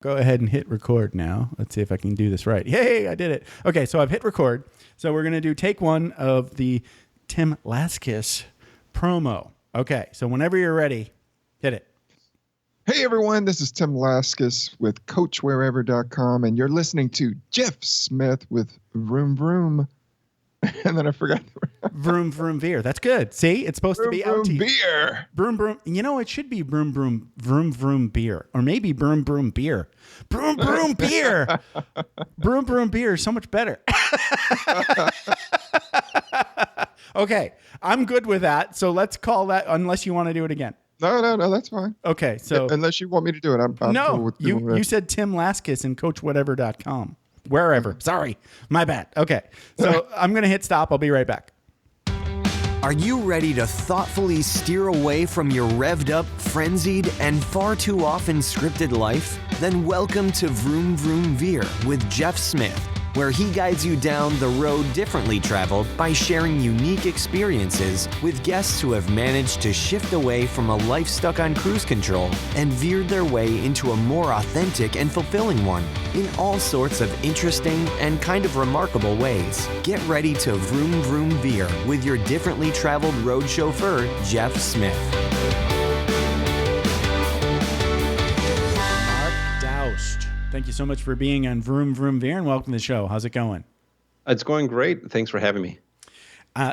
Go ahead and hit record now. Let's see if I can do this right. Yay, I did it. Okay, so I've hit record. So we're going to do take one of the Tim Laskis promo. Okay, so whenever you're ready, hit it. Hey everyone, this is Tim Laskis with CoachWherever.com, and you're listening to Jeff Smith with Vroom Vroom. And then I forgot. Vroom Vroom Veer. That's good. See, it's supposed to be out to Beer. Vroom Vroom. You know, it should be Vroom Vroom Vroom Vroom Beer, or maybe Vroom Vroom Beer. Vroom Vroom Beer. Vroom Vroom Beer is so much better. Okay, I'm good with that. So let's call that. Unless you want to do it again. No, that's fine. Okay, so unless you want me to do it, I'm no. Cool with You said Tim Laskis and CoachWhatever.com. Wherever. Sorry, my bad. Okay, so I'm gonna hit stop. I'll be right back. Are you ready to thoughtfully steer away from your revved up, frenzied, and far too often scripted life? Then welcome to Vroom Vroom Veer with Jeff Smith, where he guides you down the road differently traveled by sharing unique experiences with guests who have managed to shift away from a life stuck on cruise control and veered their way into a more authentic and fulfilling one in all sorts of interesting and kind of remarkable ways. Get ready to Vroom Vroom Veer with your differently traveled road chauffeur, Jeff Smith. Daoust. Thank you so much for being on Vroom Vroom Veer and welcome to the show. How's it going? It's going great. Thanks for having me.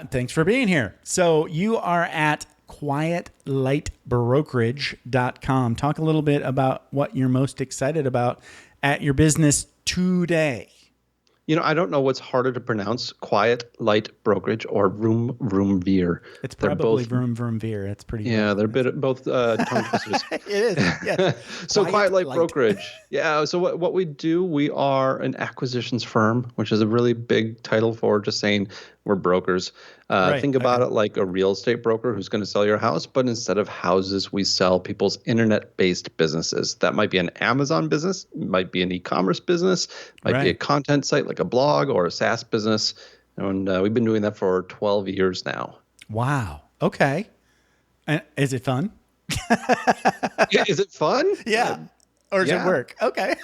Thanks for being here. So you are at quietlightbrokerage.com. Talk a little bit about what you're most excited about at your business today. You know, I don't know what's harder to pronounce, Quiet Light Brokerage or Vroom Vroom Veer. It's probably Vroom Vroom Veer. It's pretty. Yeah, they're both tongue twisters. It is, yeah. So Quiet Light Brokerage. Yeah, so what we do, we are an acquisitions firm, which is a really big title for just saying we're brokers. Right, think about it like a real estate broker who's going to sell your house, but instead of houses, we sell people's internet-based businesses. That might be an Amazon business, might be an e-commerce business, might be a content site like a blog or a SaaS business. And we've been doing that for 12 years now. Wow. Okay. And is it fun? Is it fun? Yeah. Or does it work? Okay.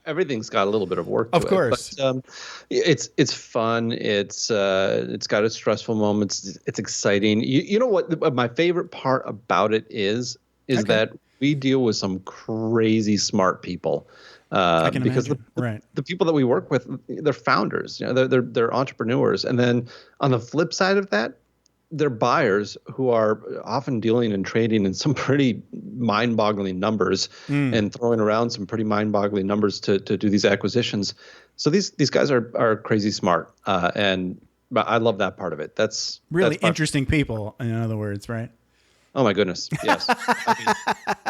Everything's got a little bit of work to it. Of course. But, it's fun. It's got its stressful moments. It's exciting. You know what my favorite part about it is that we deal with some crazy smart people. I can because imagine. the people that we work with, they're founders. You know, they're entrepreneurs. And then on the flip side of that, they're buyers who are often dealing and trading in some pretty mind-boggling numbers and throwing around some pretty mind-boggling numbers to do these acquisitions. So these guys are crazy smart, and I love that part of it. That's interesting people, in other words, right? Oh my goodness, yes.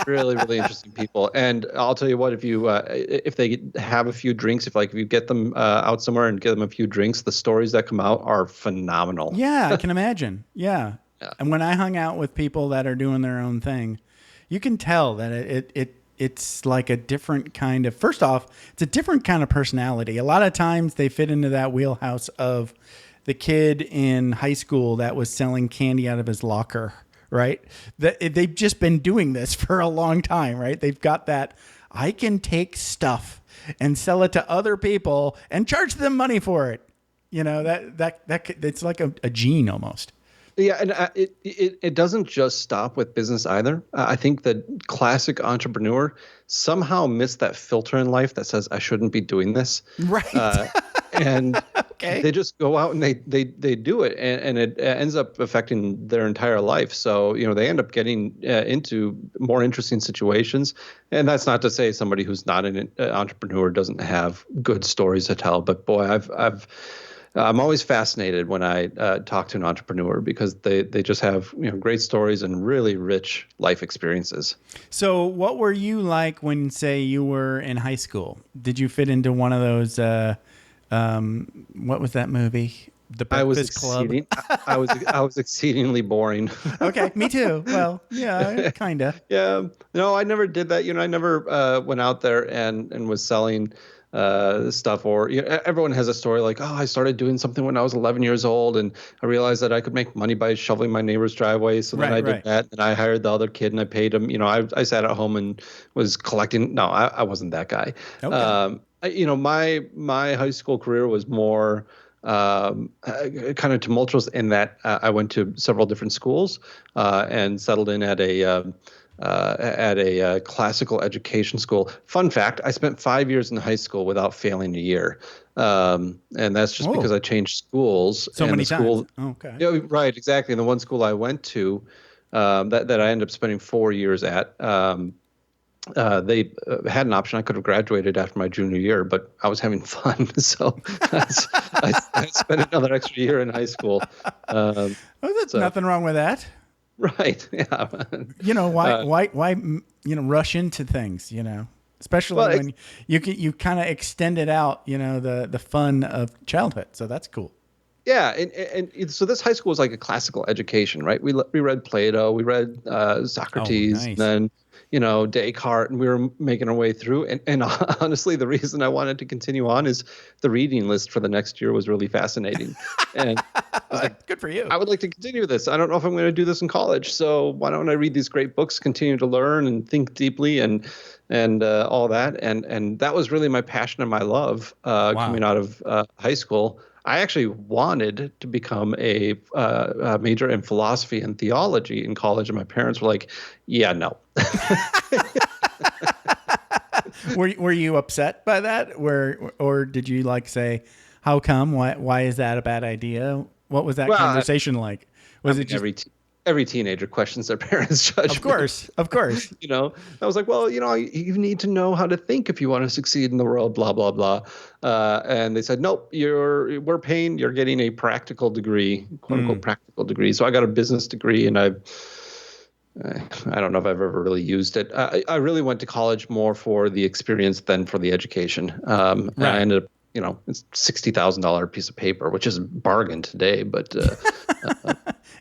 Really, really interesting people. And I'll tell you what, if they have a few drinks, if you get them out somewhere and get them a few drinks, the stories that come out are phenomenal. Yeah, I can imagine. Yeah. And when I hung out with people that are doing their own thing, you can tell that it's like a different kind of, first off, it's a different kind of personality. A lot of times they fit into that wheelhouse of the kid in high school that was selling candy out of his locker. Right? They've just been doing this for a long time, right? They've got that, I can take stuff and sell it to other people and charge them money for it. You know, that it's like a gene almost. Yeah, and it doesn't just stop with business either. I think that classic entrepreneur somehow missed that filter in life that says, I shouldn't be doing this. Right. And they just go out and they do it, and it ends up affecting their entire life. So, you know, they end up getting into more interesting situations. And that's not to say somebody who's not an entrepreneur doesn't have good stories to tell. But boy, I'm always fascinated when I talk to an entrepreneur because they just have great stories and really rich life experiences. So what were you like when, say, you were in high school? Did you fit into one of those what was that movie? The Breakfast Club. I was exceedingly boring. Okay, me too. Well, yeah, kind of. Yeah. No, I never did that. I never went out there and was selling stuff. Or everyone has a story like, oh, I started doing something when I was 11 years old, and I realized that I could make money by shoveling my neighbor's driveway. So then I did that, and I hired the other kid, and I paid him. I sat at home and was collecting. No, I wasn't that guy. Okay. My high school career was more kind of tumultuous in that I went to several different schools and settled in at a classical education school. Fun fact, I spent 5 years in high school without failing a year. And that's just because I changed schools. So many times. Okay. Yeah, right, exactly. And the one school I went to that I ended up spending 4 years at, they had an option. I could have graduated after my junior year, but I was having fun. So I spent another extra year in high school. There's nothing wrong with that. Right. Yeah. Why rush into things, especially when you kind of extend it out, the fun of childhood. So that's cool. Yeah. And so this high school was like a classical education, right? We read Plato, we read Socrates, and then, Descartes, and we were making our way through. And honestly, the reason I wanted to continue on is the reading list for the next year was really fascinating. And I was like, good for you. I would like to continue this. I don't know if I'm going to do this in college. So why don't I read these great books, continue to learn and think deeply and all that. And that was really my passion and my love coming out of high school. I actually wanted to become a major in philosophy and theology in college, and my parents were like, "Yeah, no." Were you upset by that? Or did you say, "How come? Why is that a bad idea?" What was that conversation like? Was it just every teenager questions their parents' judgment? Of course. I was like, well, you need to know how to think if you want to succeed in the world, blah, blah, blah. And they said, nope, we're paying, you're getting a practical degree, quote unquote practical degree. So I got a business degree, and I don't know if I've ever really used it. I really went to college more for the experience than for the education. And I ended up, it's $60,000 piece of paper, which is a bargain today, but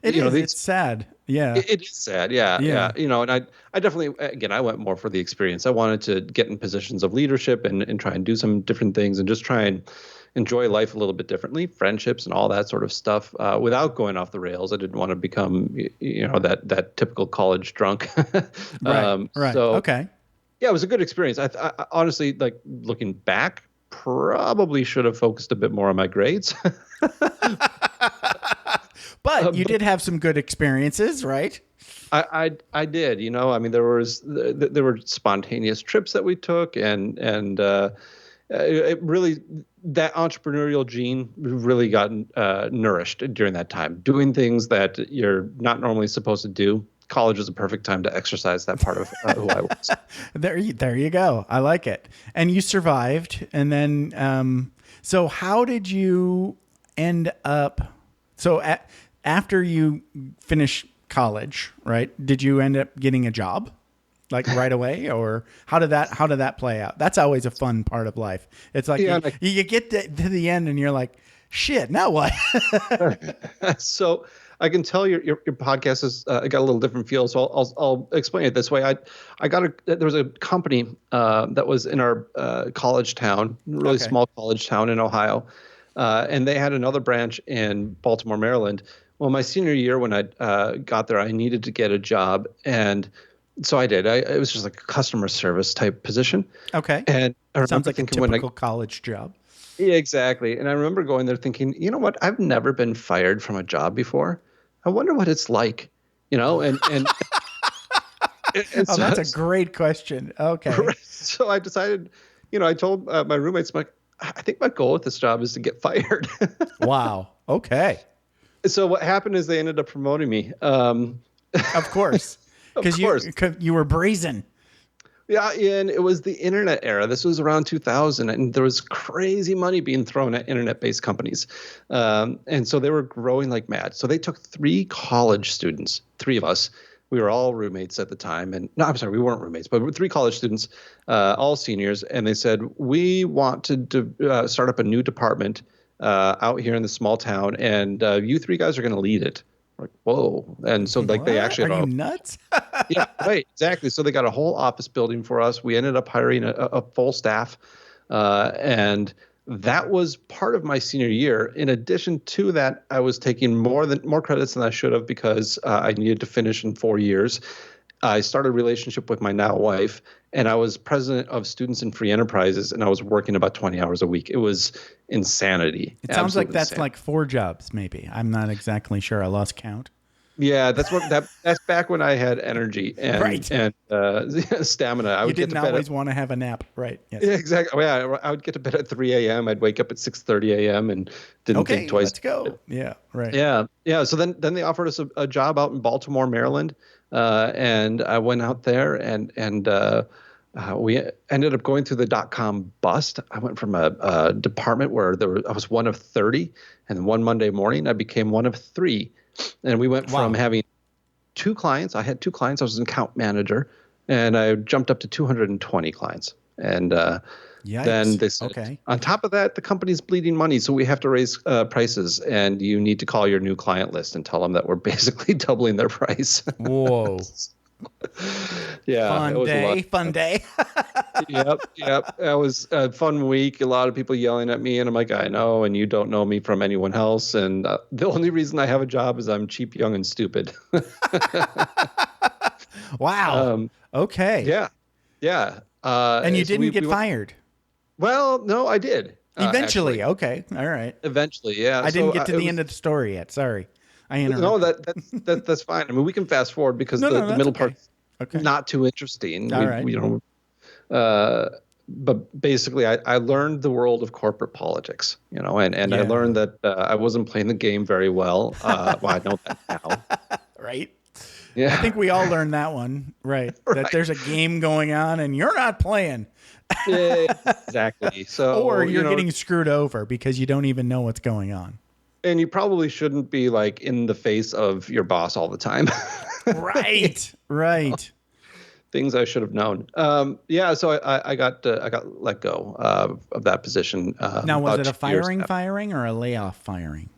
it's sad. Yeah. It is sad. Yeah. And I definitely, again, I went more for the experience. I wanted to get in positions of leadership and try and do some different things and just try and enjoy life a little bit differently, friendships and all that sort of stuff, without going off the rails. I didn't want to become, that typical college drunk. Right. So, okay. Yeah, it was a good experience. I honestly, looking back, probably should have focused a bit more on my grades. But you did have some good experiences, right? I did. there were spontaneous trips that we took, and it really, that entrepreneurial gene really got nourished during that time, doing things that you're not normally supposed to do. College is a perfect time to exercise that part of who I was. There you go. I like it. And you survived. And then, so how did you end up? So after you finished college, right? Did you end up getting a job right away, or how did that play out? That's always a fun part of life. It's like you get to the end and you're like, shit, now what? So I can tell your podcast has got a little different feel. So I'll explain it this way. There was a company that was in our college town, really small college town in Ohio, and they had another branch in Baltimore, Maryland. Well, my senior year when I got there, I needed to get a job, and so I did. It was just like a customer service type position. Okay. And I sounds like a typical college job. Yeah, exactly. And I remember going there thinking, you know what? I've never been fired from a job before. I wonder what it's like, and so that's a great question. Okay. So I decided, I told my roommates, I think my goal with this job is to get fired. Wow. Okay. So what happened is they ended up promoting me. Of course. Because you were brazen. Yeah, and it was the internet era. This was around 2000, and there was crazy money being thrown at internet-based companies. And so they were growing like mad. So they took 3 college students, 3 of us. We were all roommates at the time. And no, I'm sorry, we weren't roommates, but 3 college students, all seniors. And they said, we want to start up a new department out here in the small town, and you 3 guys are going to lead it. Like, whoa. And so they actually are you nuts? Yeah, right, exactly. So they got a whole office building for us. We ended up hiring a full staff And that was part of my senior year. In addition to that, I was taking more credits than I should have because I needed to finish in 4 years. I started a relationship with my now wife, and I was president of Students in Free Enterprises, and I was working about 20 hours a week. It was insanity. It sounds like that's like 4 jobs, maybe. I'm not exactly sure. I lost count. Yeah, that's back when I had energy and stamina. You didn't always want to have a nap, right? Yes. Yeah, exactly. Yeah, I would get to bed at 3 a.m. I'd wake up at 6:30 a.m. and didn't think twice. Let's go. Yeah, right. Yeah. So then they offered us a job out in Baltimore, Maryland, and I went out there and we ended up going through the .com bust. I went from a department where I was one of 30, and one Monday morning I became one of 3. And we went from having 2 clients. I had 2 clients. I was an account manager, and I jumped up to 220 clients. And then they said, on top of that, the company's bleeding money, so we have to raise prices, and you need to call your new client list and tell them that we're basically doubling their price. Whoa. Yeah. Fun day. Yep. That was a fun week. A lot of people yelling at me, and I'm like, I know, and you don't know me from anyone else. And the only reason I have a job is I'm cheap, young, and stupid. Wow. Okay. Yeah. And you didn't get fired? Well, no, I did. Eventually. Okay. All right. Eventually, yeah. I didn't get to the end of the story yet. Sorry. I interrupted. No, that's fine. I mean, we can fast forward because the middle part's not too interesting. All right. But basically, I learned the world of corporate politics, and I learned that I wasn't playing the game very well. Well, I know that now. Right. Yeah. I think we all learned that one, right? That there's a game going on and you're not playing. Yeah, exactly. So, or you're getting screwed over because you don't even know what's going on. And you probably shouldn't be like in the face of your boss all the time. Right. Things I should have known. So I got let go of that position. Now, was it a firing or a layoff firing?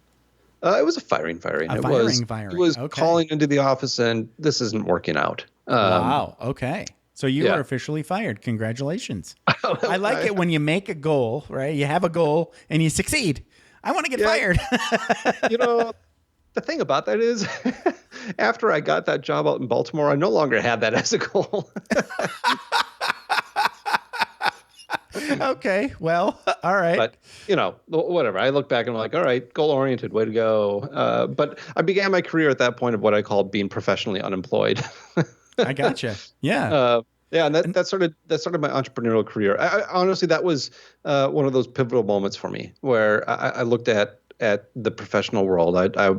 It was a firing. It was calling into the office and this isn't working out. Wow. Okay. So you are officially fired. Congratulations. I like it when you make a goal, right? You have a goal and you succeed. I want to get fired. The thing about that is after I got that job out in Baltimore, I no longer had that as a goal. Okay. Well, all right. But, whatever. I look back and I'm like, all right, goal-oriented, way to go. But I began my career at that point of what I call being professionally unemployed. I gotcha. Yeah. And that started my entrepreneurial career. Honestly, that was one of those pivotal moments for me where I looked at the professional world. I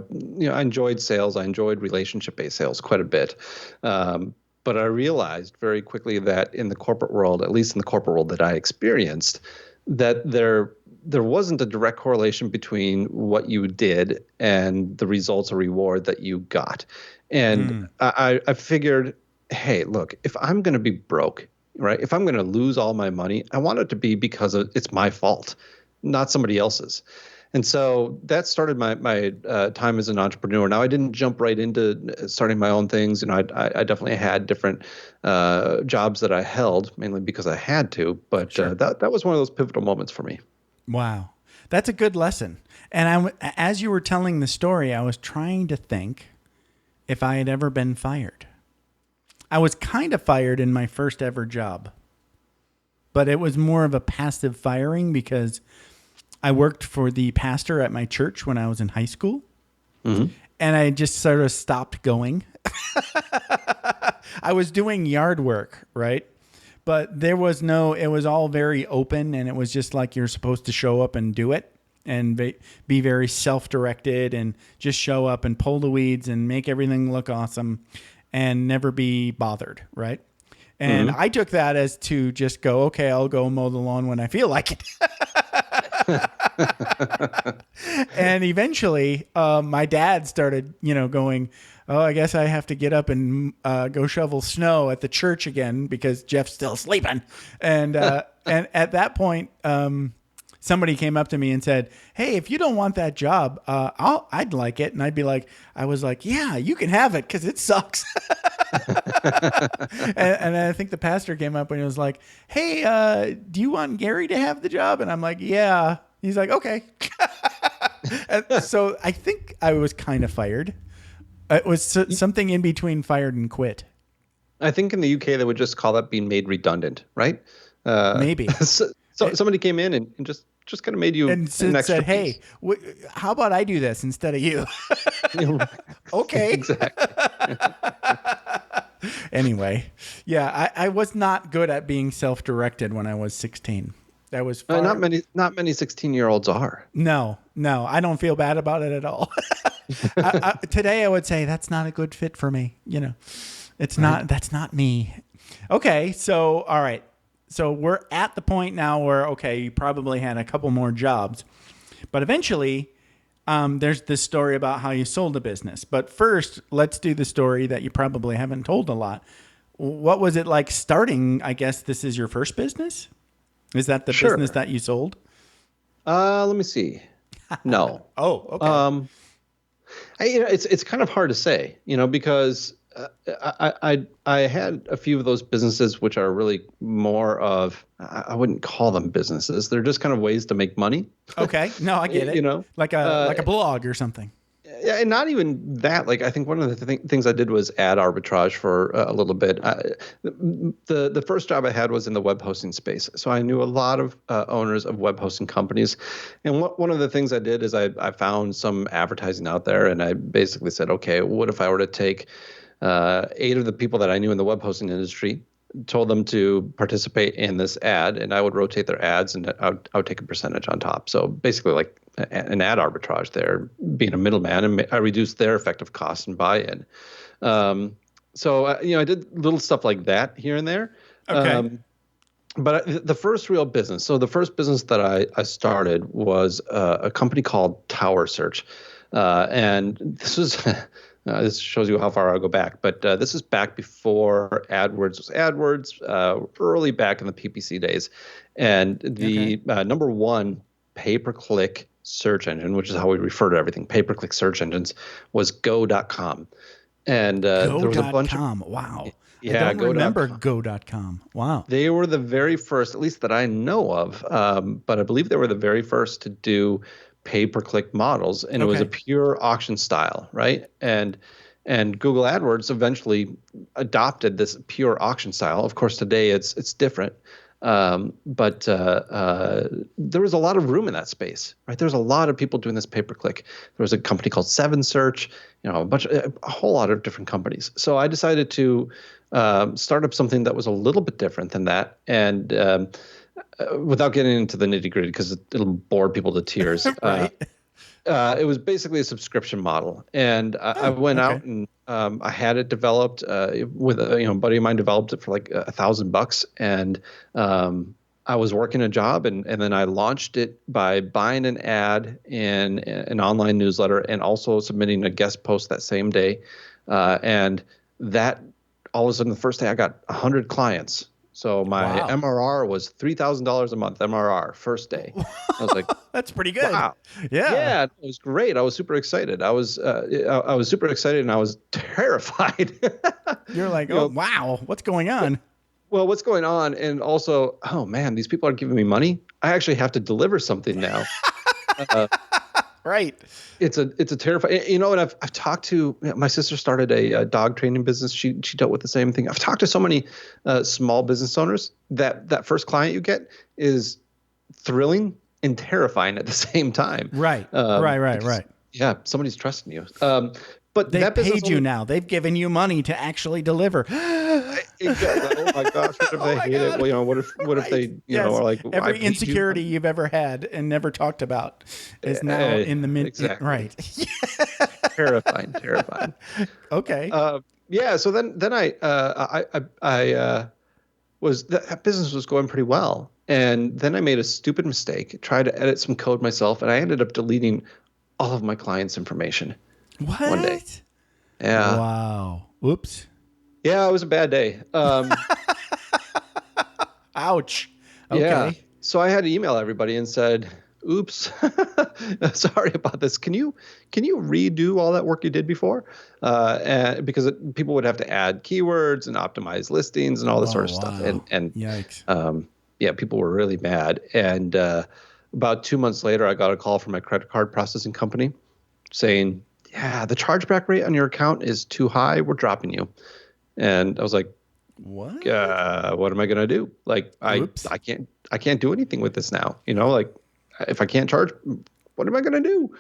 enjoyed sales. I enjoyed relationship-based sales quite a bit. But I realized very quickly that in the corporate world, at least in the corporate world that I experienced, that there wasn't a direct correlation between what you did and the results or reward that you got. And I figured, hey, look, if I'm going to be broke, right? If I'm going to lose all my money, I want it to be because it's my fault, not somebody else's. And so that started my time as an entrepreneur. Now, I didn't jump right into starting my own things. I definitely had different jobs that I held, mainly because I had to. But that was one of those pivotal moments for me. Wow. That's a good lesson. And as you were telling the story, I was trying to think if I had ever been fired. I was kind of fired in my first ever job, but it was more of a passive firing because I worked for the pastor at my church when I was in high school, and I just sort of stopped going. I was doing yard work, right? But it was all very open, and it was just like you're supposed to show up and do it and be very self-directed and just show up and pull the weeds and make everything look awesome and never be bothered, right? And I took that as to just go, okay, I'll go mow the lawn when I feel like it. And eventually, my dad started, going, oh, I guess I have to get up and go shovel snow at the church again because Jeff's still sleeping. And and at that point, somebody came up to me and said, "Hey, if you don't want that job, I'd like it." And I'd be like, "Yeah, you can have it because it sucks." and I think the pastor came up and he was like, "Hey, do you want Gary to have the job?" And I'm like, "Yeah." He's like, "Okay." And so I think I was kind of fired. It was something in between fired and quit. I think in the UK they would just call that being made redundant, right? Maybe. So somebody came in and just kind of made you and an extra said, "Hey, piece. How about I do this instead of you?" Okay. Exactly. Anyway, yeah, I was not good at being self-directed when I was 16. That was not many 16-year-olds are. No, I don't feel bad about it at all. Today I would say that's not a good fit for me. It's not, that's not me. Okay. So, all right. So we're at the point now where, okay, you probably had a couple more jobs, but eventually there's this story about how you sold a business. But first, let's do the story that you probably haven't told a lot. What was it like starting? I guess this is your first business. Is that the business that you sold? Let me see. No. Oh, okay. It's kind of hard to say, because I had a few of those businesses which are really more of, I wouldn't call them businesses. They're just kind of ways to make money. Okay. No, I get it. Like a blog or something. Yeah, and not even that. Like, I think one of the things I did was ad arbitrage for a little bit. The first job I had was in the web hosting space, so I knew a lot of owners of web hosting companies. And one of the things I did is I found some advertising out there, and I basically said, okay, what if I were to take 8 of the people that I knew in the web hosting industry, told them to participate in this ad, and I would rotate their ads, and I would take a percentage on top. So basically, like an ad arbitrage there, being a middleman, and I reduced their effective cost and buy-in. So I did little stuff like that here and there. Okay. But the first real business, so the first business that I started was a company called Tower Search, and this was. This shows you how far I go back, but this is back before AdWords was AdWords, early back in the PPC days. And the number one pay-per-click search engine, which is how we refer to everything, pay-per-click search engines, was go.com. And there was a bunch of... Wow. Yeah, I don't remember go.com. Wow. They were the very first, at least that I know of, but I believe they were the very first to do pay-per-click models, and it was a pure auction style, right? And Google AdWords eventually adopted this pure auction style. Of course, today it's different, but there was a lot of room in that space, right? There's a lot of people doing this pay-per-click. There was a company called 7Search, a whole lot of different companies. So I decided to start up something that was a little bit different than that, and without getting into the nitty gritty, because it'll bore people to tears. Right. It was basically a subscription model, and I went out and I had it developed with a buddy of mine developed it for like $1,000, and I was working a job, and then I launched it by buying an ad in an online newsletter and also submitting a guest post that same day, and that all of a sudden the first day I got 100 clients. So my MRR was $3,000 a month, MRR, first day. I was like, that's pretty good. Wow. Yeah, it was great. I was super excited. I was super excited, and I was terrified. You're like, wow, what's going on? Well, what's going on? And also, oh man, these people are giving me money. I actually have to deliver something now. Right. It's a terrifying, and I've talked to, my sister started a dog training business. She dealt with the same thing. I've talked to so many small business owners that first client you get is thrilling and terrifying at the same time. Right. Right. Yeah. Somebody's trusting you. But they paid you now. They've given you money to actually deliver. Exactly. Oh my gosh! What if they hate it? Well, what if they, are like, every insecurity you've ever had and never talked about is now in the mid. Exactly. Right. Terrifying. Okay. Yeah. So then I was, that business was going pretty well, and then I made a stupid mistake. Tried to edit some code myself, and I ended up deleting all of my clients' information. What? One day. Yeah. Wow. Whoops. Yeah, it was a bad day. Ouch. Yeah. Okay. So I had to email everybody and said, oops, sorry about this. Can you redo all that work you did before? And because people would have to add keywords and optimize listings and all this sort of stuff. And yikes. Yeah, people were really mad. And about 2 months later, I got a call from my credit card processing company saying, yeah, the chargeback rate on your account is too high. We're dropping you. And I was like, what? What am I going to do? Like, I can't do anything with this now. Like if I can't charge, what am I going to do?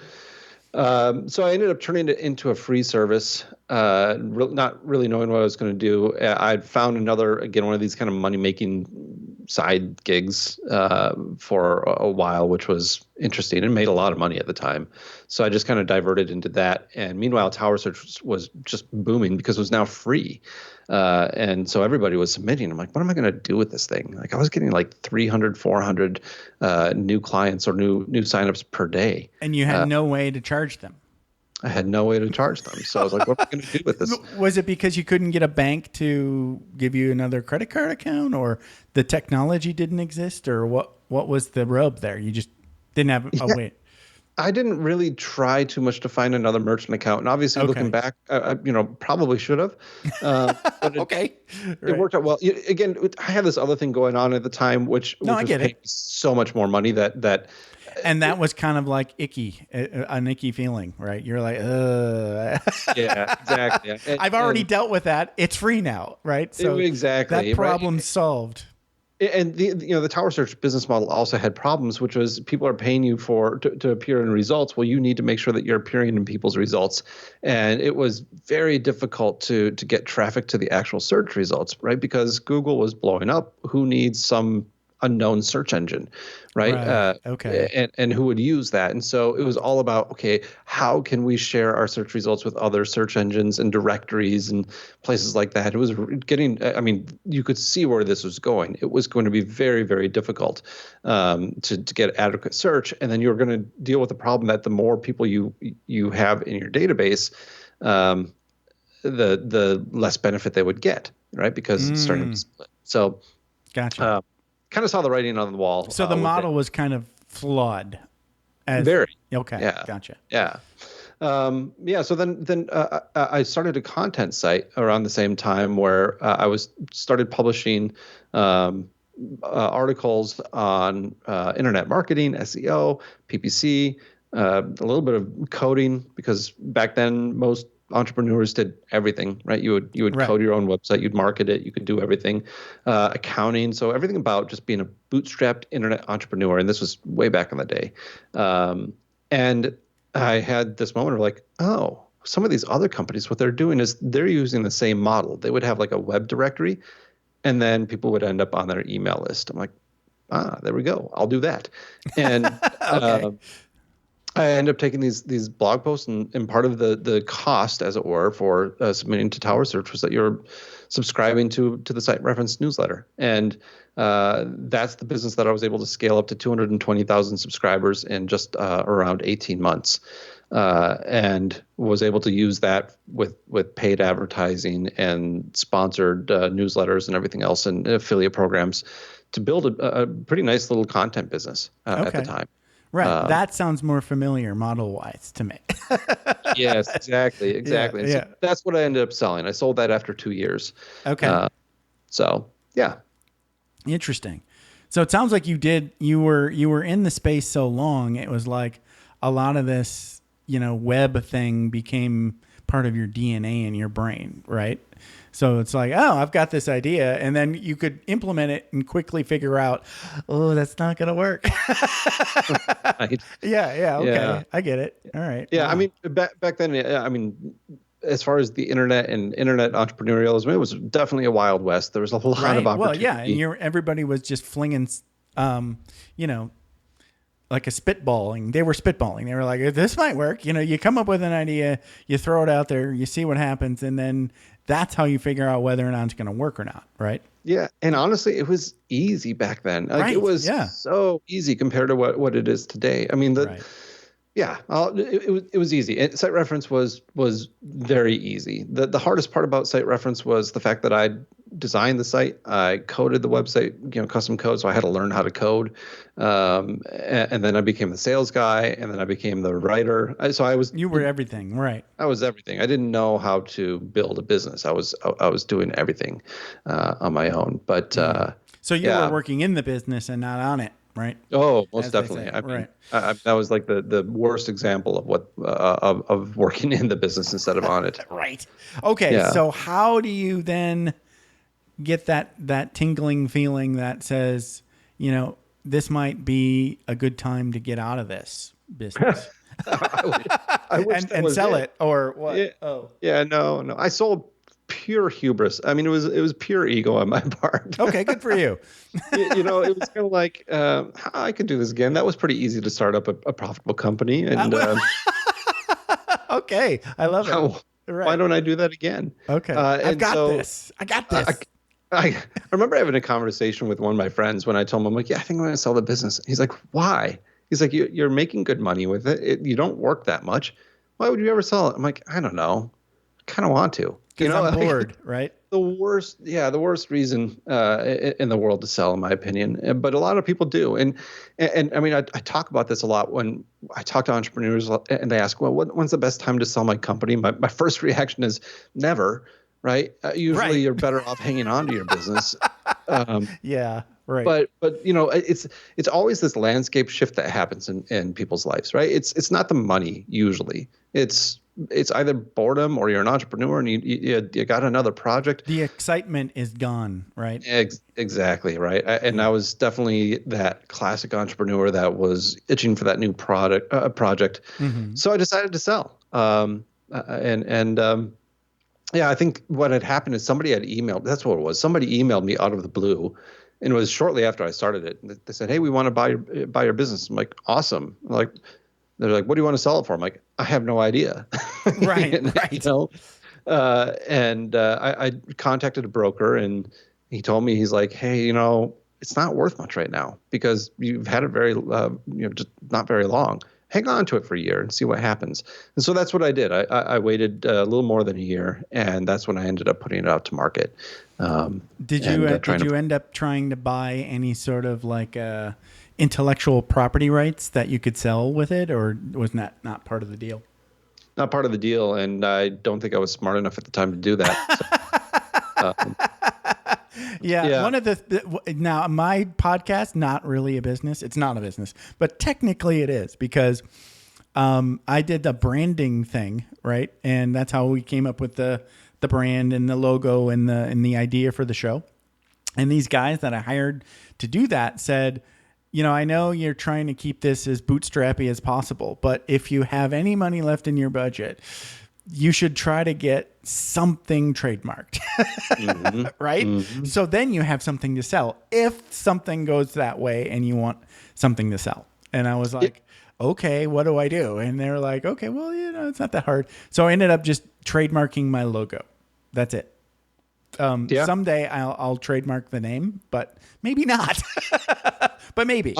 So I ended up turning it into a free service, not really knowing what I was going to do. I'd found one of these kind of money-making side gigs for a while, which was interesting and made a lot of money at the time. So I just kind of diverted into that. And meanwhile, Tower Search was just booming because it was now free. And so everybody was submitting. I'm like, what am I going to do with this thing? Like I was getting like 300, 400 new clients or new signups per day. And you had no way to charge them. I had no way to charge them. So I was like, what am I going to do with this? Was it because you couldn't get a bank to give you another credit card account, or the technology didn't exist, or what was the rub there? You just didn't have a way. I didn't really try too much to find another merchant account. And obviously looking back, probably should have. But it worked out well. Again, I had this other thing going on at the time, which was paying so much more money that and that was kind of like an icky feeling, right? You're like, yeah, exactly. I've already dealt with that. It's free now, right? So exactly that problem's solved. And the Tower Search business model also had problems, which was people are paying you to appear in results. Well, you need to make sure that you're appearing in people's results, and it was very difficult to get traffic to the actual search results, right? Because Google was blowing up. Who needs some unknown search engine, right? And who would use that? And so it was all about, okay, how can we share our search results with other search engines and directories and places like that? It was you could see where this was going. It was going to be very, very difficult to get adequate search. And then you're going to deal with the problem that the more people you have in your database, the less benefit they would get, right? Because it's starting to split. So gotcha. Kind of saw the writing on the wall. So the model was kind of flawed. Very. Okay. Yeah. Gotcha. Yeah. So then I started a content site around the same time where I started publishing articles on internet marketing, SEO, PPC, a little bit of coding, because back then most entrepreneurs did everything, right? You would code your own website, you'd market it, you could do everything, accounting, so everything about just being a bootstrapped internet entrepreneur. And this was way back in the day. And I had this moment of like, oh, some of these other companies, what they're doing is they're using the same model. They would have like a web directory, and then people would end up on their email list. I'm like, there we go. I'll do that. And I end up taking these blog posts, and part of the cost, as it were, for submitting to Tower Search was that you're subscribing to the Site Reference newsletter. And that's the business that I was able to scale up to 220,000 subscribers in just around 18 months. And was able to use that with paid advertising and sponsored newsletters and everything else, and affiliate programs, to build a pretty nice little content business at the time. Right. That sounds more familiar model-wise to me. Yes, exactly. Yeah. So that's what I ended up selling. I sold that after 2 years. Okay. Yeah. Interesting. So it sounds like you were in the space so long, it was like a lot of this, web thing became part of your DNA in your brain, right? So it's like, oh, I've got this idea. And then you could implement it and quickly figure out, oh, that's not going to work. Right. Yeah. Okay. Yeah. I get it. All right. Yeah. Wow. I mean, back then, as far as the internet and internet entrepreneurialism, it was definitely a wild west. There was a lot of opportunity. Well, yeah. And everybody was just flinging, like a spitballing. They were spitballing. They were like, this might work. You come up with an idea, you throw it out there, you see what happens, and then that's how you figure out whether or not it's going to work or not, right? Yeah, and honestly, it was easy back then. Like, it was so easy compared to what it is today. I mean, it was easy. And Site Reference was very easy. The hardest part about Site Reference was the fact that I'd designed the site. I coded the website, custom code. So I had to learn how to code. And then I became the sales guy, and then I became the writer. You were everything, right? I was everything. I didn't know how to build a business. I was doing everything on my own. But so you were working in the business and not on it, right? Oh, most definitely. I mean, right. That was like the worst example of what of working in the business instead of on it. Right. Okay. Yeah. So how do you then get that tingling feeling that says, this might be a good time to get out of this business? I wish and sell it or what? Yeah. Oh, yeah. No. I sold pure hubris. I mean, it was pure ego on my part. Okay, good for you. It was kind of like I could do this again. That was pretty easy to start up a profitable company, and okay, I love it. Right. Why don't I do that again? Okay, I got this. I remember having a conversation with one of my friends when I told him, I'm like, yeah, I think I'm going to sell the business. He's like, why? He's like, you're making good money with it. You don't work that much. Why would you ever sell it? I'm like, I don't know. I kind of want to. I'm bored, right? The worst reason in the world to sell, in my opinion. But a lot of people do. And I mean, I talk about this a lot when I talk to entrepreneurs and they ask, well, when's the best time to sell my company? My first reaction is never, right? Usually you're better off hanging on to your business. Yeah. Right. But it's always this landscape shift that happens in people's lives, right? It's not the money usually. It's either boredom or you're an entrepreneur and you got another project. The excitement is gone, right? Exactly, right. And I was definitely that classic entrepreneur that was itching for that new project. Mm-hmm. So I decided to sell. I think what had happened is somebody had emailed. That's what it was. Somebody emailed me out of the blue. And it was shortly after I started it. They said, "Hey, we want to buy your business." I'm like, "Awesome!" They're like, "What do you want to sell it for?" I'm like, "I have no idea." Right, right. I contacted a broker, and he told me, he's like, "Hey, it's not worth much right now because you've had it very, just not very long. Hang on to it for a year and see what happens." And so that's what I did. I waited a little more than a year, and that's when I ended up putting it out to market. Did you end up trying to buy any sort of like intellectual property rights that you could sell with it, or was that not part of the deal? Not part of the deal, and I don't think I was smart enough at the time to do that. So, yeah. One of now my podcast, not really a business. It's not a business, but technically it is because I did the branding thing, right? And that's how we came up with the brand and the logo and the idea for the show. And these guys that I hired to do that said, I know you're trying to keep this as bootstrappy as possible, but if you have any money left in your budget, you should try to get something trademarked, mm-hmm. right? Mm-hmm. So then you have something to sell if something goes that way and you want something to sell. And I was like, okay, what do I do? And they were like, okay, well, it's not that hard. So I ended up just trademarking my logo. That's it. Someday I'll trademark the name, but maybe not. But maybe.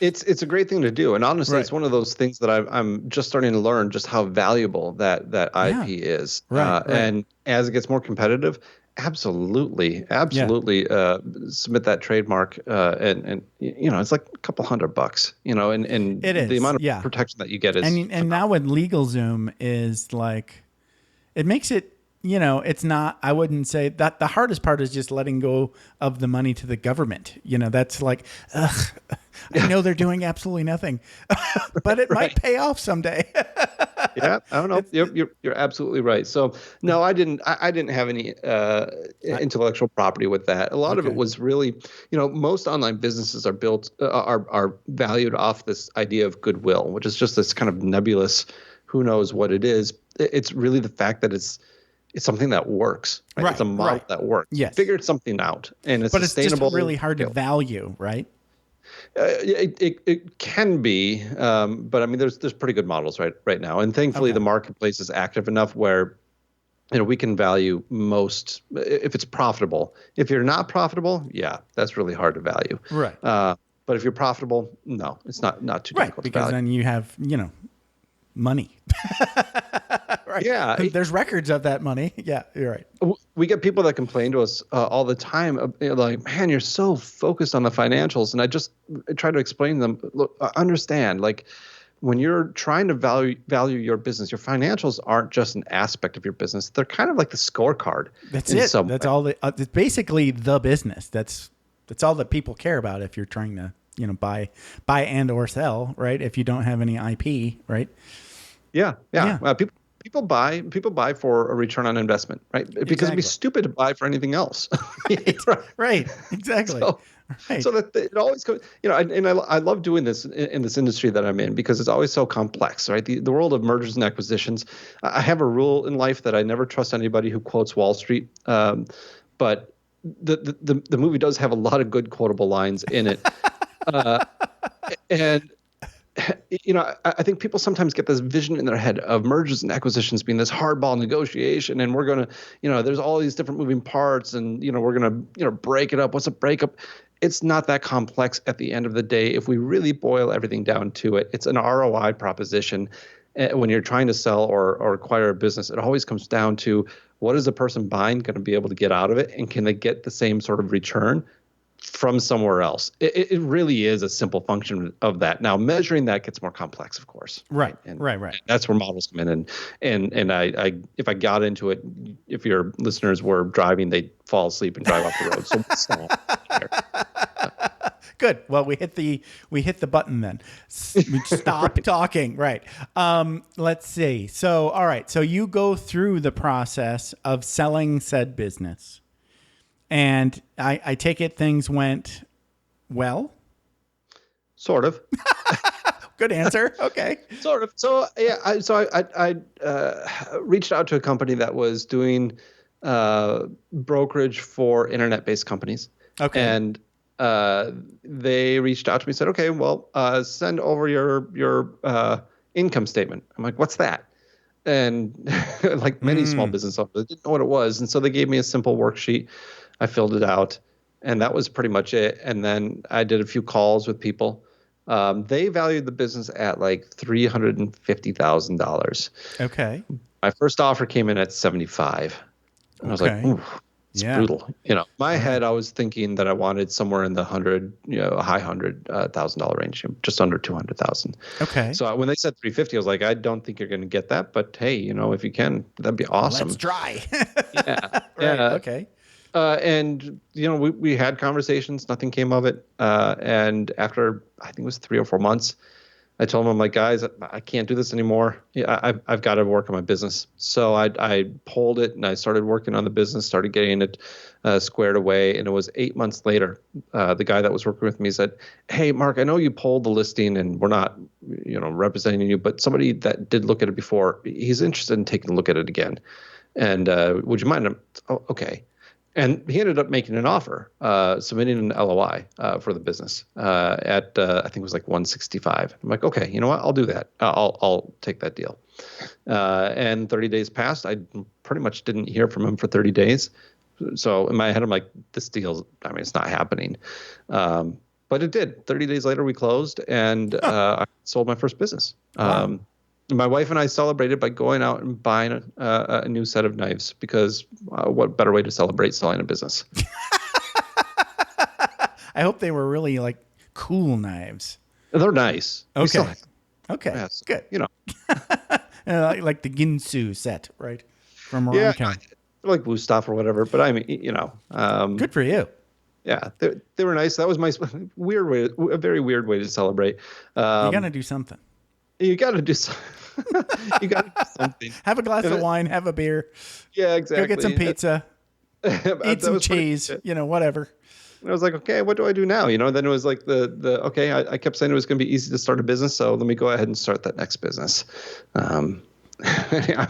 It's a great thing to do, and honestly, It's one of those things that I'm just starting to learn just how valuable that IP is. Right. And as it gets more competitive, absolutely, submit that trademark, and it's like a couple $100, and it is. The amount of protection that you get is. And now with LegalZoom is like, it makes it. It's not, I wouldn't say that the hardest part is just letting go of the money to the government. That's like, ugh, I know they're doing absolutely nothing, but it might pay off someday. Yeah, I don't know. You're absolutely right. So no, I didn't have any intellectual property with that. A lot of it was really, most online businesses are built, are valued off this idea of goodwill, which is just this kind of nebulous, who knows what it is. It's really the fact that it's something that works. Right? It's a model that works. Yes. Figured something out, and it's sustainable. But it's just really hard to value, right? It can be, but I mean, there's pretty good models right now, and thankfully the marketplace is active enough where we can value most if it's profitable. If you're not profitable, that's really hard to value. Right. But if you're profitable, no, it's not too difficult to value. Because then you have money. Right. Yeah. There's records of that money. Yeah, you're right. we get people that complain to us all the time, like, man, you're so focused on the financials. And I try to explain to them, look, understand, like, when you're trying to value your business, your financials aren't just an aspect of your business. They're kind of like the scorecard. That's it. That's all. It's basically the business. That's all that people care about if you're trying to, buy and or sell, right? If you don't have any IP, right? Yeah. People buy for a return on investment, right? Because it'd be stupid to buy for anything else. Right. Exactly. So that it always goes, and I love doing this in this industry that I'm in because it's always so complex, right? The world of mergers and acquisitions. I have a rule in life that I never trust anybody who quotes Wall Street. But the movie does have a lot of good quotable lines in it. And I think people sometimes get this vision in their head of mergers and acquisitions being this hardball negotiation, and we're going to, there's all these different moving parts, and, we're going to, break it up. What's a breakup? It's not that complex at the end of the day. If we really boil everything down to it, it's an ROI proposition. When you're trying to sell or acquire a business, it always comes down to what is the person buying going to be able to get out of it, and can they get the same sort of return from somewhere else? It really is a simple function of that. Now, measuring that gets more complex, of course. Right. And Right. that's where models come in. And I if I got into it, if your listeners were driving, they'd fall asleep and drive off the road. So stop. Good. Well, we hit the button then. Stop talking. Right. Let's see. So, all right. So you go through the process of selling said business. And I take it things went well? Sort of. Good answer. Okay. Sort of. So, yeah, I reached out to a company that was doing brokerage for internet-based companies. Okay. And they reached out to me and said, okay, well, send over your income statement. I'm like, what's that? And like many small business owners, I didn't know what it was. And so they gave me a simple worksheet. I filled it out, and that was pretty much it. And then I did a few calls with people. They valued the business at like $350,000. Okay. My first offer came in at 75. And I was like, ooh, it's brutal. My head, I was thinking that I wanted somewhere in the high $100,000 range, just under 200,000. Okay. So when they said 350, I was like, I don't think you're going to get that, but hey, if you can, that'd be awesome. Let's try. Yeah. Right. Okay. And we had conversations, nothing came of it. And after, I think it was 3 or 4 months, I told them, I'm like, guys, I can't do this anymore. Yeah, I've got to work on my business. So I pulled it and I started working on the business, started getting it squared away. And it was 8 months later, the guy that was working with me said, hey, Mark, I know you pulled the listing and we're not, representing you, but somebody that did look at it before, he's interested in taking a look at it again. And would you mind? Oh, okay. And he ended up making an offer, submitting an LOI for the business at I think it was like 165. I'm like, okay, you know what? I'll do that. I'll take that deal. And 30 days passed. I pretty much didn't hear from him for 30 days. So in my head, I'm like, this deal, it's not happening. But it did. 30 days later, we closed, and I sold my first business. Wow. My wife and I celebrated by going out and buying a new set of knives because what better way to celebrate selling a business? I hope they were really like cool knives. They're nice. Okay. Okay. Yes. Good. Like the Ginsu set, right? From around town. Like blue stuff or whatever. But good for you. Yeah, they were nice. That was my a very weird way to celebrate. You got to do something. You got to do something. You got to do something. Have a glass of wine, have a beer. Yeah, exactly. Go get some pizza. Eat some cheese, whatever. And I was like, okay, what do I do now? Then it was like okay, I kept saying it was going to be easy to start a business, so let me go ahead and start that next business. I'm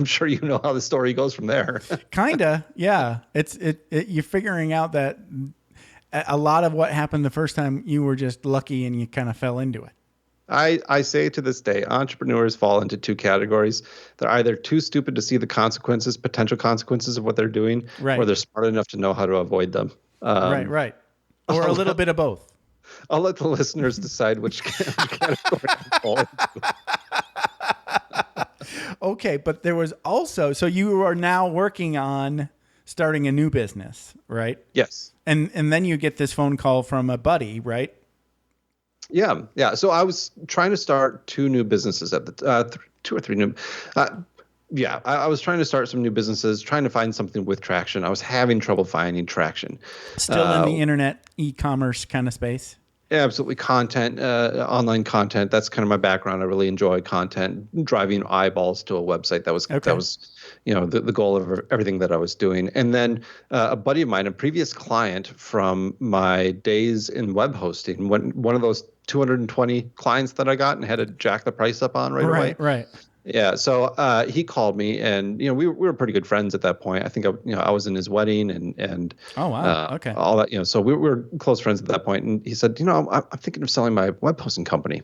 sure you know how the story goes from there. Kinda, yeah. You're figuring out that a lot of what happened the first time, you were just lucky and you kind of fell into it. I say to this day, entrepreneurs fall into two categories. They're either too stupid to see the potential consequences of what they're doing, right, or they're smart enough to know how to avoid them. Right. Or a little bit of both. I'll let the listeners decide which category I fall into. Okay, but there was also, so you are now working on starting a new business, right? Yes. And then you get this phone call from a buddy, right? Yeah. Yeah. So I was trying to start two new businesses at the two or three new. I was trying to start some new businesses, trying to find something with traction. I was having trouble finding traction. Still in the internet e-commerce kind of space. Absolutely. Content, online content. That's kind of my background. I really enjoy content, driving eyeballs to a website. That was, the goal of everything that I was doing. And then a buddy of mine, a previous client from my days in web hosting, one of those 220 clients that I got and had to jack the price up on right away. Right. Yeah. So he called me, and we were pretty good friends at that point. I think I was in his wedding, and oh wow, okay, all that. So we were close friends at that point. And he said, I'm thinking of selling my web hosting company.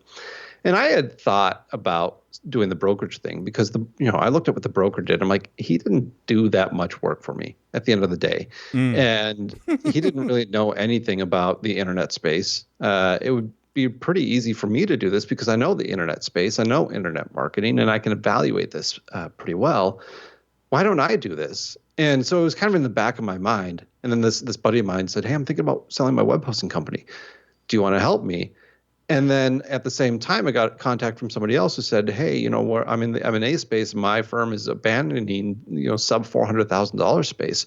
And I had thought about doing the brokerage thing because I looked at what the broker did. I'm like, he didn't do that much work for me at the end of the day, and he didn't really know anything about the internet space. It would be pretty easy for me to do this because I know the internet space, I know internet marketing, and I can evaluate this pretty well. Why don't I do this? And so it was kind of in the back of my mind. And then this buddy of mine said, hey, I'm thinking about selling my web hosting company. Do you want to help me? And then at the same time, I got contact from somebody else who said, hey, I'm in the M&A space. My firm is abandoning, sub $400,000 space.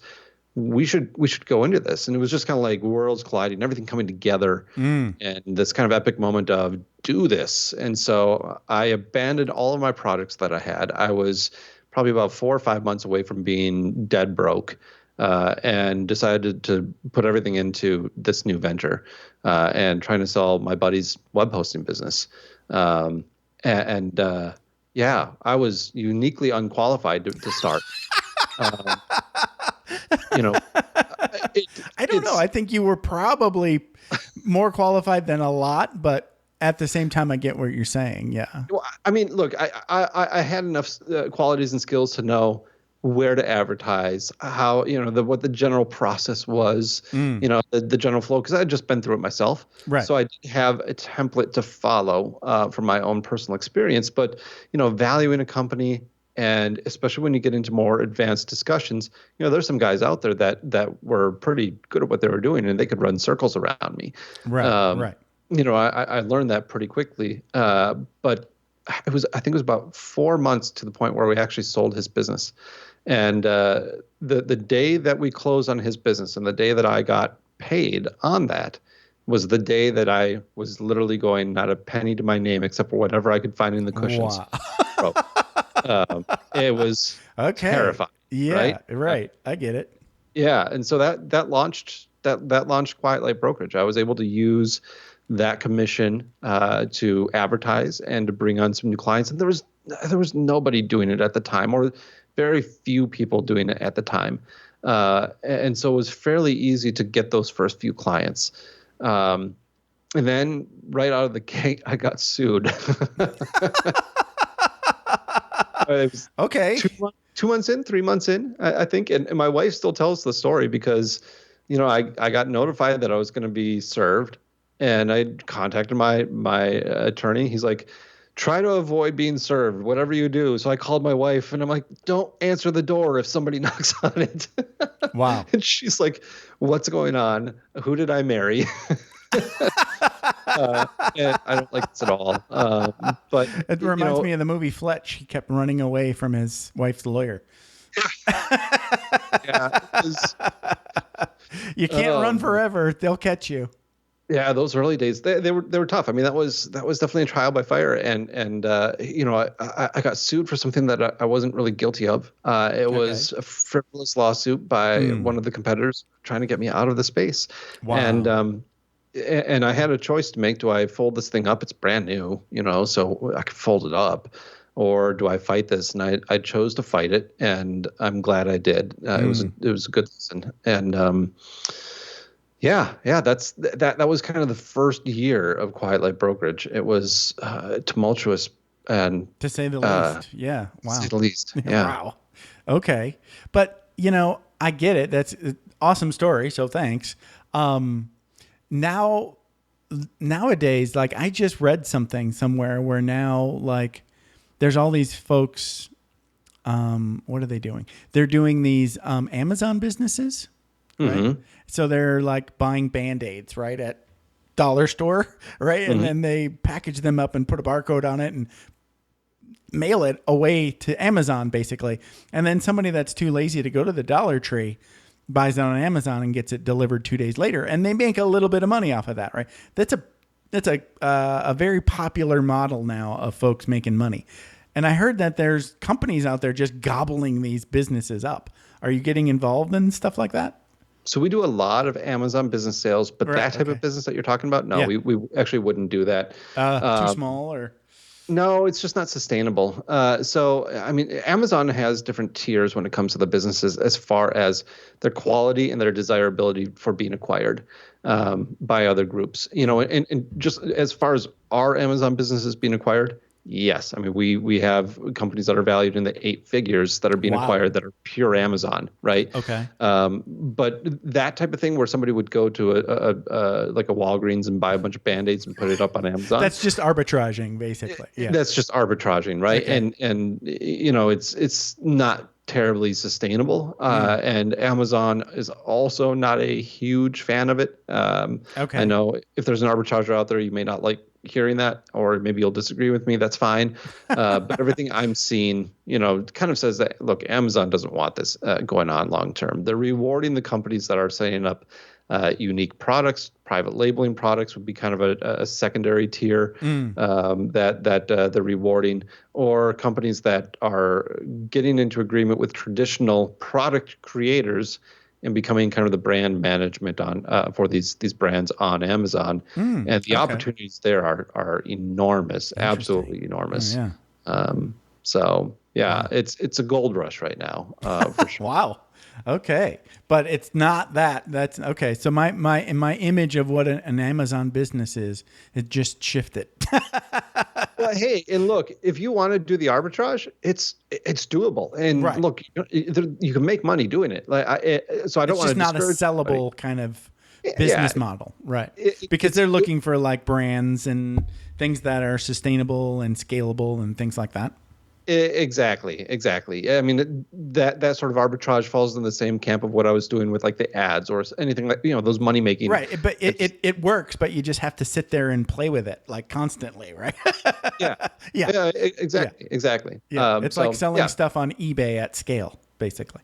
We should go into this. And it was just kind of like worlds colliding, everything coming together, and this kind of epic moment of do this. And so I abandoned all of my products that I had. I was probably about 4 or 5 months away from being dead broke, and decided to put everything into this new venture, and trying to sell my buddy's web hosting business. I was uniquely unqualified to start. I don't know. I think you were probably more qualified than a lot, but at the same time, I get what you're saying. Yeah. Well, I mean, look, I had enough qualities and skills to know where to advertise, how, what the general process was, the general flow, because I had just been through it myself. Right. So I did have a template to follow from my own personal experience, but, valuing a company, and especially when you get into more advanced discussions, there's some guys out there that were pretty good at what they were doing, and they could run circles around me. Right. Right. I learned that pretty quickly. But I think it was about 4 months to the point where we actually sold his business. And the day that we closed on his business and the day that I got paid on that was the day that I was literally going not a penny to my name except for whatever I could find in the cushions. Wow. It was terrifying. Yeah, right. I get it. Yeah, and so that launched Quiet Light Brokerage. I was able to use that commission to advertise and to bring on some new clients, and there was nobody doing it at the time, or very few people doing it at the time, and so it was fairly easy to get those first few clients. And then right out of the gate, I got sued. Okay. 2 months in, 3 months in, I think. And my wife still tells the story because, I got notified that I was going to be served, and I contacted my attorney. He's like, try to avoid being served, whatever you do. So I called my wife, and I'm like, don't answer the door if somebody knocks on it. Wow. And she's like, what's going on? Who did I marry? And I don't like this at all. But it reminds me of the movie Fletch. He kept running away from his wife's lawyer. Yeah, you can't run forever; they'll catch you. Yeah, those early days they were tough. I mean, that was definitely a trial by fire, and I got sued for something that I wasn't really guilty of. It was a frivolous lawsuit by one of the competitors trying to get me out of the space. Wow. And I had a choice to make. Do I fold this thing up? It's brand new, so I could fold it up. Or do I fight this? And I chose to fight it, and I'm glad I did. It was a good lesson. And that was kind of the first year of Quiet Light Brokerage. It was tumultuous, and to say the least. Yeah. Wow. To say the least. Yeah. Wow. Okay. But I get it. That's an awesome story. So thanks. Nowadays, like I just read something somewhere where now like there's all these folks what are they doing? They're doing these Amazon businesses, right? So they're like buying Band-Aids, right, at dollar store, right? And then they package them up and put a barcode on it and mail it away to Amazon, basically. And then somebody that's too lazy to go to the Dollar Tree buys it on Amazon and gets it delivered 2 days later, and they make a little bit of money off of that, right? That's a very popular model now of folks making money. And I heard that there's companies out there just gobbling these businesses up. Are you getting involved in stuff like that? So we do a lot of Amazon business sales, but that type of business that you're talking about, no, we actually wouldn't do that. Too small or? No, it's just not sustainable. So, I mean, Amazon has different tiers when it comes to the businesses as far as their quality and their desirability for being acquired by other groups. You know, and just as far as our Amazon businesses being acquired, yes. I mean, we have companies that are valued in the 8 figures that are being acquired that are pure Amazon, right? Okay. But that type of thing where somebody would go to a like a Walgreens and buy a bunch of Band-Aids and put it up on Amazon. That's just arbitraging, basically. Yeah. That's just arbitraging, right? Okay. And you know, it's not terribly sustainable. And Amazon is also not a huge fan of it. Okay. I know if there's an arbitrager out there, you may not like hearing that, or maybe you'll disagree with me. That's fine. But everything I'm seeing, you know, kind of says that, look, Amazon doesn't want this going on long term. They're rewarding the companies that are setting up unique products. Private labeling products would be kind of a secondary tier that they're rewarding, or companies that are getting into agreement with traditional product creators and becoming kind of the brand management on for these brands on Amazon. And the opportunities there are enormous, absolutely enormous. Oh, yeah. So yeah, it's a gold rush right now, for sure. Wow. Okay. But it's not that. That's okay. So my image of what an Amazon business is, it just shifted. Well, hey, and look, if you want to do the arbitrage, it's doable. And look, you can make money doing it. Like, so I don't want to. It's just not a sellable kind of business model, right? Because they're looking for like brands and things that are sustainable and scalable and things like that. Exactly. I mean, that sort of arbitrage falls in the same camp of what I was doing with like the ads or anything like, you know, those money making. Right. But it works, but you just have to sit there and play with it like constantly, right? Yeah. Exactly. Yeah. It's like selling stuff on eBay at scale, basically.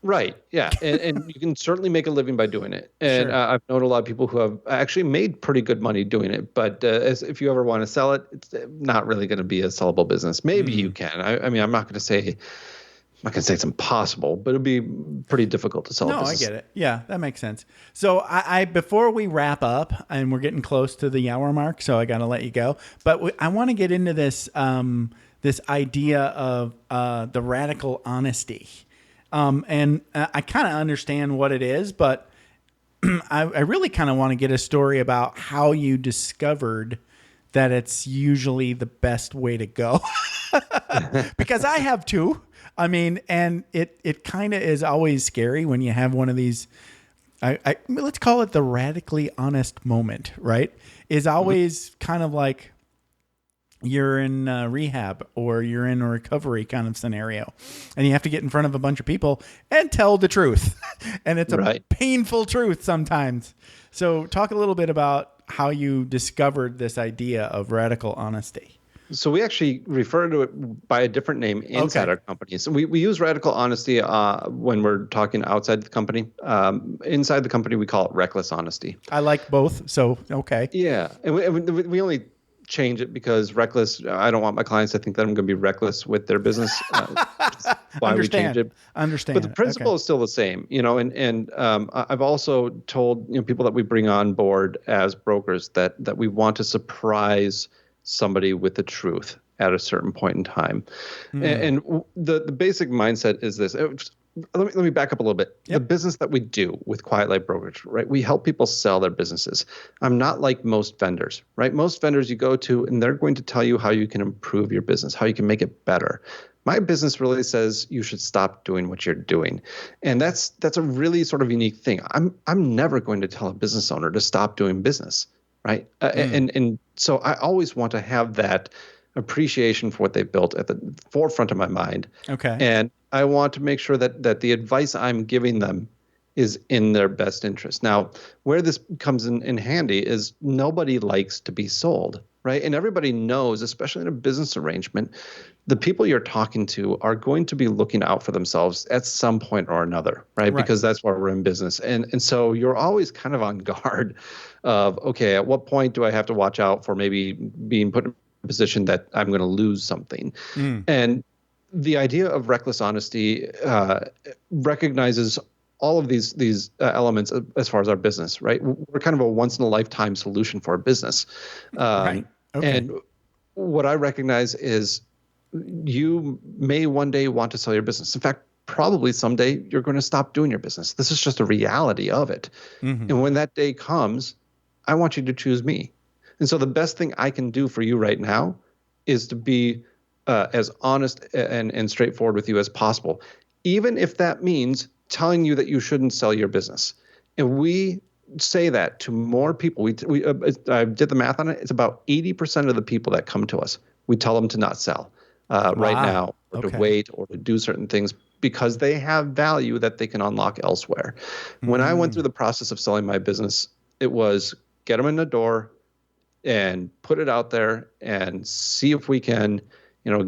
Right. Yeah. And you can certainly make a living by doing it. And I've known a lot of people who have actually made pretty good money doing it. But if you ever want to sell it, it's not really going to be a sellable business. Maybe you can. I mean, I'm not going to say it's impossible, but it'll be pretty difficult to sell. No, I get it. Yeah, that makes sense. So I before we wrap up, and we're getting close to the hour mark, so I got to let you go. But I want to get into this this idea of the radical honesty. And I kind of understand what it is, but I really kind of want to get a story about how you discovered that it's usually the best way to go. Because I have too. I mean, and it kind of is always scary when you have one of these, let's call it the radically honest moment, right? Is always kind of like, you're in rehab or you're in a recovery kind of scenario, and you have to get in front of a bunch of people and tell the truth. And it's a painful truth sometimes. So talk a little bit about how you discovered this idea of radical honesty. So we actually refer to it by a different name inside our company. So we use radical honesty when we're talking outside the company. Inside the company, we call it reckless honesty. I like both. So, okay. Yeah. And we only change it because reckless, I don't want my clients to think that I'm going to be reckless with their business. Why we changed it. Understand. But the principle is still the same, you know, and I've also told, you know, people that we bring on board as brokers that we want to surprise somebody with the truth at a certain point in time. And the basic mindset is this. Let me back up a little bit. Yep. The business that we do with Quiet Light Brokerage, right? We help people sell their businesses. I'm not like most vendors, right? Most vendors you go to and they're going to tell you how you can improve your business, how you can make it better. My business really says you should stop doing what you're doing. And that's a really sort of unique thing. I'm never going to tell a business owner to stop doing business, right? And so I always want to have that appreciation for what they built at the forefront of my mind. Okay. And I want to make sure that the advice I'm giving them is in their best interest. Now, where this comes in handy is nobody likes to be sold, right? And everybody knows, especially in a business arrangement, the people you're talking to are going to be looking out for themselves at some point or another, right? Because that's why we're in business. And so you're always kind of on guard of, okay, at what point do I have to watch out for maybe being put in a position that I'm going to lose something? And the idea of reckless honesty recognizes all of these elements as far as our business, right? We're kind of a once in a lifetime solution for a business. Right. Okay. And what I recognize is you may one day want to sell your business. In fact, probably someday you're going to stop doing your business. This is just a reality of it. And when that day comes, I want you to choose me. And so the best thing I can do for you right now is to be as honest and straightforward with you as possible, even if that means telling you that you shouldn't sell your business. And we say that to more people. I did the math on it. It's about 80% of the people that come to us, we tell them to not sell right now, or to wait, or to do certain things because they have value that they can unlock elsewhere. When I went through the process of selling my business, it was get them in the door and put it out there and see if we can,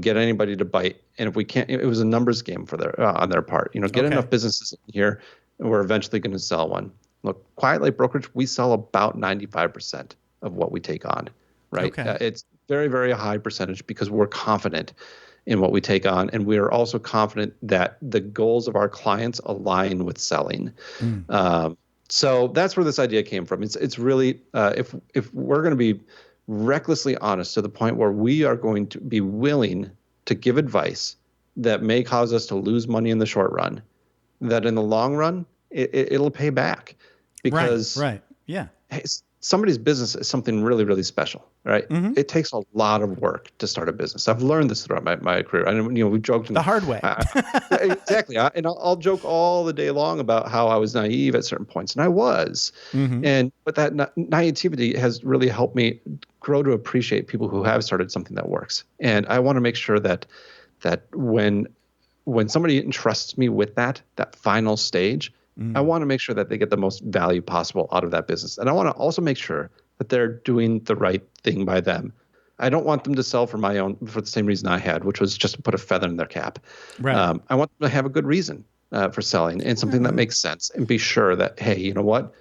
get anybody to bite. And if we can't, it was a numbers game for on their part. Get enough businesses in here, and we're eventually going to sell one. Look, Quiet Light Brokerage, we sell about 95% of what we take on, right? It's very, very high percentage because we're confident in what we take on, and we are also confident that the goals of our clients align with selling. So that's where this idea came from. It's really if we're going to be recklessly honest to the point where we are going to be willing to give advice that may cause us to lose money in the short run, that in the long run, it'll pay back. Because hey, somebody's business is something really, really special, right? It takes a lot of work to start a business. I've learned this throughout my career. And we joked the hard way. Exactly. And I'll joke all the day long about how I was naive at certain points, and I was. But that naivety has really helped me grow to appreciate people who have started something that works. And I want to make sure that when somebody entrusts me with that final stage, I want to make sure that they get the most value possible out of that business. And I want to also make sure that they're doing the right thing by them. I don't want them to sell for the same reason I had, which was just to put a feather in their cap. Right. I want them to have a good reason for selling and something that makes sense, and be sure that, hey, you know what?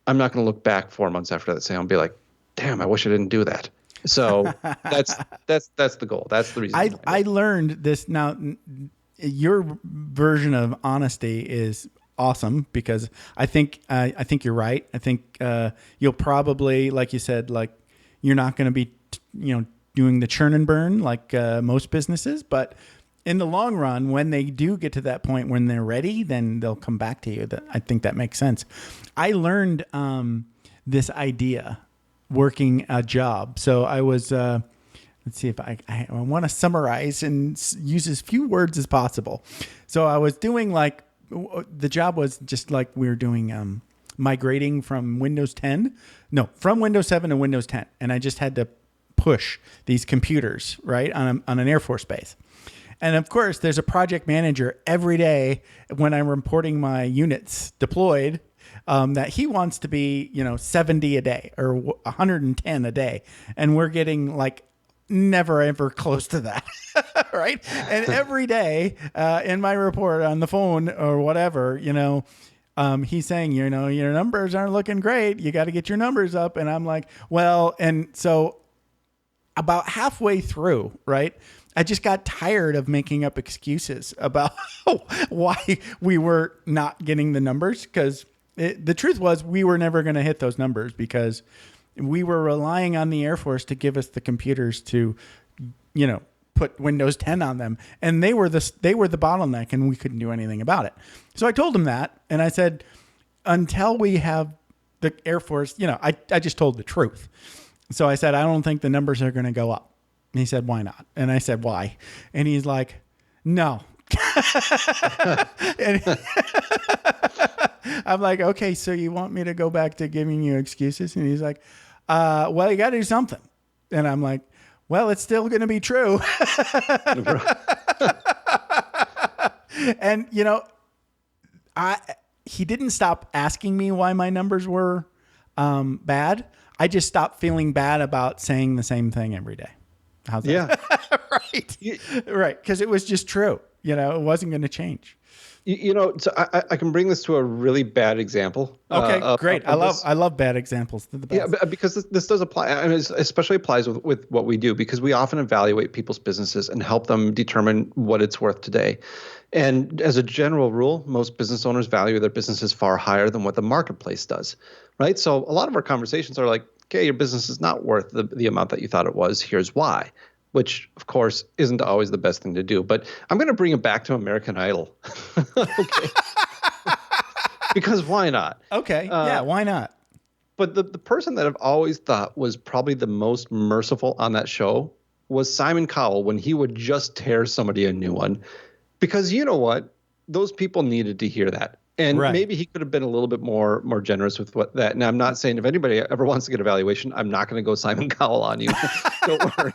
I'm not going to look back 4 months after that sale and be like, damn, I wish I didn't do that. So that's the goal. That's the reason. I learned this. Now, your version of honesty is awesome, because I think you're right. I think you'll probably, like you said, like you're not going to be doing the churn and burn like most businesses, but in the long run, when they do get to that point when they're ready, then they'll come back to you. I think that makes sense. I learned this idea working a job. So I was let's see if I want to summarize and use as few words as possible. So I was doing the job was just like we were doing migrating from Windows 7 to Windows 10. And I just had to push these computers, right, on an Air Force base. And of course, there's a project manager every day when I'm reporting my units deployed that he wants to be, 70 a day or 110 a day. And we're getting never ever close to that. Right. And every day in my report on the phone or whatever, he's saying, your numbers aren't looking great. You got to get your numbers up. And I'm like, well, and so about halfway through, right, I just got tired of making up excuses about why we were not getting the numbers. Because the truth was we were never going to hit those numbers because we were relying on the Air Force to give us the computers to, put Windows 10 on them. And they were the bottleneck, and we couldn't do anything about it. So I told him that. And I said, until we have the Air Force, I just told the truth. So I said, I don't think the numbers are going to go up. And he said, why not? And I said, why? And he's like, no. And I'm like, okay, so you want me to go back to giving you excuses? And he's like, well, you got to do something. And I'm like, well, it's still going to be true. And, he didn't stop asking me why my numbers were bad. I just stopped feeling bad about saying the same thing every day. How's that? Yeah. Right. Right. Because it was just true. It wasn't going to change. So I can bring this to a really bad example. Okay, great. I love bad examples. They're the best. Yeah, because this does apply, and it especially applies with what we do, because we often evaluate people's businesses and help them determine what it's worth today. And as a general rule, most business owners value their businesses far higher than what the marketplace does, right? So a lot of our conversations are like, okay, your business is not worth the amount that you thought it was. Here's why. Which, of course, isn't always the best thing to do. But I'm going to bring it back to American Idol. Okay. Because why not? Okay. Yeah, why not? But the person that I've always thought was probably the most merciful on that show was Simon Cowell, when he would just tear somebody a new one. Because you know what? Those people needed to hear that. And maybe he could have been a little bit more generous with that. And I'm not saying if anybody ever wants to get a valuation, I'm not going to go Simon Cowell on you. Don't worry.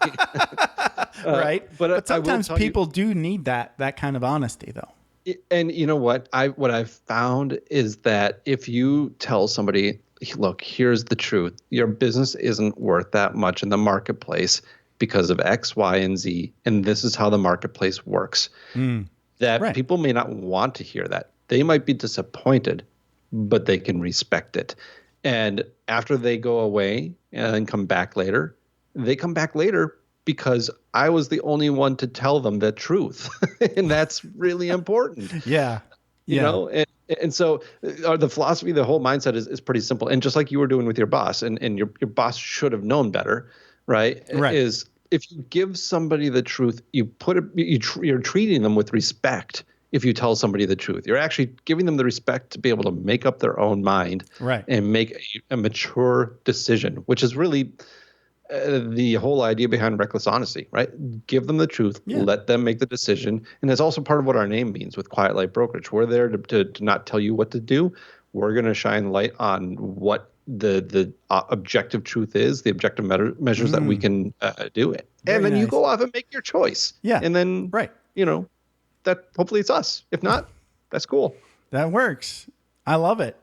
Right. But sometimes people do need that kind of honesty, though. And you know what? What I've found is that if you tell somebody, look, here's the truth. Your business isn't worth that much in the marketplace because of X, Y, and Z. And this is how the marketplace works. People may not want to hear that. They might be disappointed, but they can respect it. And after they go away and come back later, they come back later because I was the only one to tell them the truth. And that's really important. Yeah. You know, and so the philosophy, the whole mindset is pretty simple. And just like you were doing with your boss, and your boss should have known better, right? Is if you give somebody the truth, you're treating them with respect. If you tell somebody the truth, you're actually giving them the respect to be able to make up their own mind and make a mature decision, which is really the whole idea behind reckless honesty, right? Give them the truth, let them make the decision. And that's also part of what our name means with Quiet Light Brokerage. We're there to not tell you what to do. We're going to shine light on what the objective truth is, the objective measures that we can do it. And then you go off and make your choice. Yeah. And then, that hopefully it's us. If not, that's cool. That works. I love it.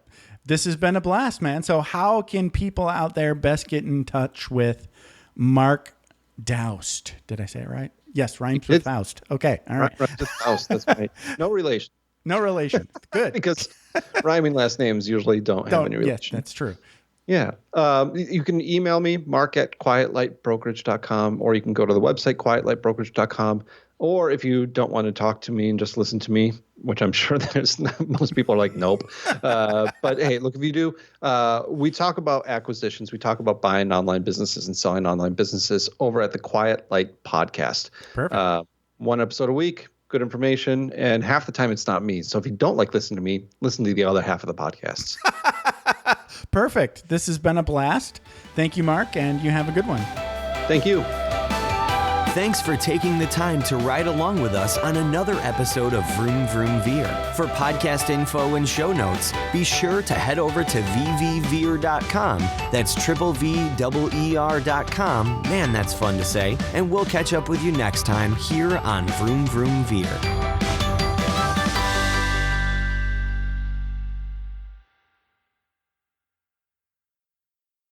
This has been a blast, man. So how can people out there best get in touch with Mark Daoust? Did I say it right? Yes, rhymes with Faust. Okay. All right. Rhymes with Faust. That's right. No relation. No relation. Good. Because rhyming last names usually don't have any relation. Yes, that's true. Yeah. You can email me, mark@quietlightbrokerage.com, or you can go to the website, quietlightbrokerage.com. Or if you don't want to talk to me and just listen to me, which I'm sure most people are like, nope. But hey, look, if you do, we talk about acquisitions. We talk about buying online businesses and selling online businesses over at the Quiet Light podcast. Perfect. One episode a week, good information. And half the time it's not me. So if you don't like listening to me, listen to the other half of the podcasts. Perfect. This has been a blast. Thank you, Mark, and you have a good one. Thank you. Thanks for taking the time to ride along with us on another episode of Vroom Vroom Veer. For podcast info and show notes, be sure to head over to vvveer.com. That's VVER.com. Man, that's fun to say. And we'll catch up with you next time here on Vroom Vroom Veer.